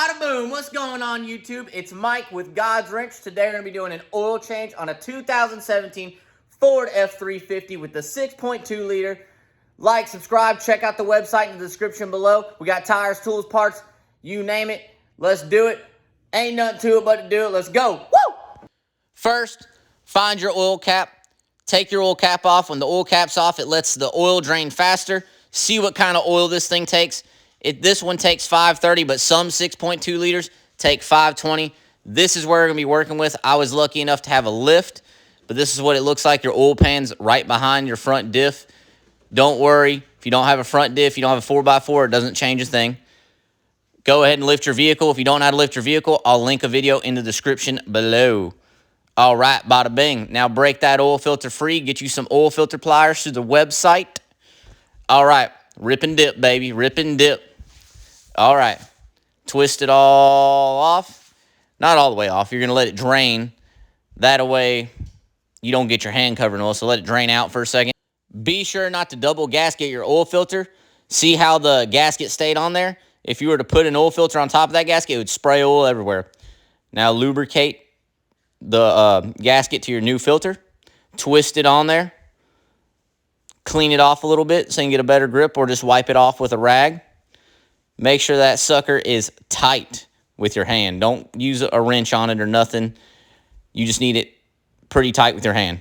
Bada boom, what's going on YouTube? It's Mike with God's Wrench. Today we're going to be doing an oil change on a 2017 Ford F350 with the 6.2 liter. Like, subscribe, check out the website in the description below. We got tires, tools, parts, you name it. Let's do it. Ain't nothing to it but to do it. Let's go. Woo! First, find your oil cap. Take your oil cap off. When the oil cap's off, it lets the oil drain faster. See what kind of oil this thing takes. This one takes 530, but some 6.2 liters take 520. This is where we're going to be working with. I was lucky enough to have a lift, but this is what it looks like. Your oil pan's right behind your front diff. Don't worry. If you don't have a front diff, you don't have a 4x4, it doesn't change a thing. Go ahead and lift your vehicle. If you don't know how to lift your vehicle, I'll link a video in the description below. All right, bada bing. Now break that oil filter free. Get you some oil filter pliers through the website. All right, rip and dip, baby. Rip and dip. All right, twist it all off. Not all the way off. You're going to let it drain. That way you don't get your hand covered in oil, so let it drain out for a second. Be sure not to double gasket your oil filter. See how the gasket stayed on there? If you were to put an oil filter on top of that gasket, it would spray oil everywhere. Now lubricate the gasket to your new filter. Twist it on there. Clean it off a little bit so you can get a better grip, or just wipe it off with a rag. Make sure that sucker is tight with your hand. Don't use a wrench on it or nothing. You just need it pretty tight with your hand.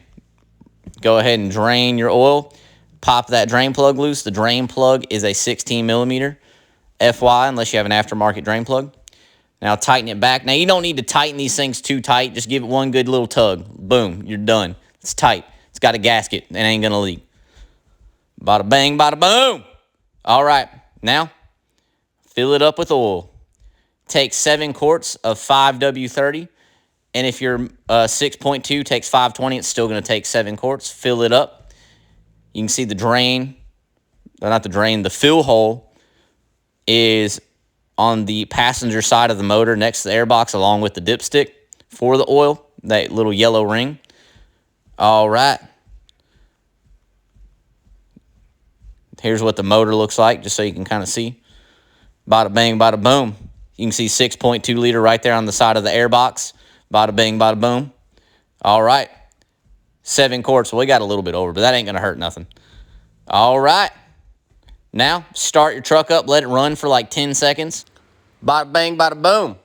Go ahead and drain your oil. Pop that drain plug loose. The drain plug is a 16 millimeter FY, unless you have an aftermarket drain plug. Now tighten it back. Now you don't need to tighten these things too tight. Just give it one good little tug. Boom, you're done. It's tight. It's got a gasket. It ain't going to leak. Bada bang, bada boom. All right, now fill it up with oil. Take 7 quarts of 5W30. And if your 6.2 takes 520, it's still going to take 7 quarts. Fill it up. You can see the drain, not the drain, the fill hole is on the passenger side of the motor next to the airbox, along with the dipstick for the oil, that little yellow ring. All right. Here's what the motor looks like, just so you can kind of see. Bada bang, bada boom. You can see 6.2 liter right there on the side of the airbox. Bada bang, bada boom. All right. 7 quarts. Well, we got a little bit over, but that ain't going to hurt nothing. All right. Now, start your truck up. Let it run for like 10 seconds. Bada bang, bada boom.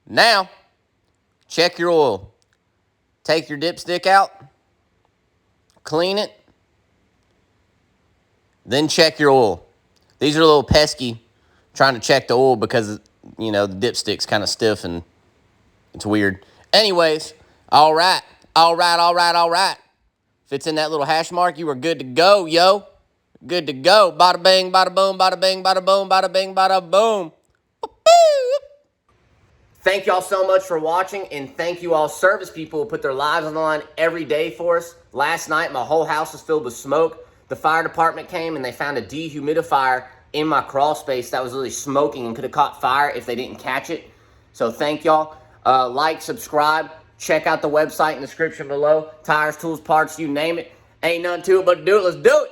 Now, check your oil. Take your dipstick out. Clean it. Then check your oil. These are a little pesky trying to check the oil because, you know, the dipstick's kind of stiff and it's weird. Anyways, all right. If it's in that little hash mark, you are good to go, yo. Good to go. Bada bang, bada boom, bada bang, bada boom, bada bang, bada boom. Thank y'all so much for watching, and thank you all service people who put their lives on the line every day for us. Last night, my whole house was filled with smoke. The fire department came and they found a dehumidifier in my crawl space that was really smoking and could have caught fire if they didn't catch it. So thank y'all. Like, subscribe, check out the website in the description below. Tires, tools, parts, you name it. Ain't nothing to it but to do it. Let's do it.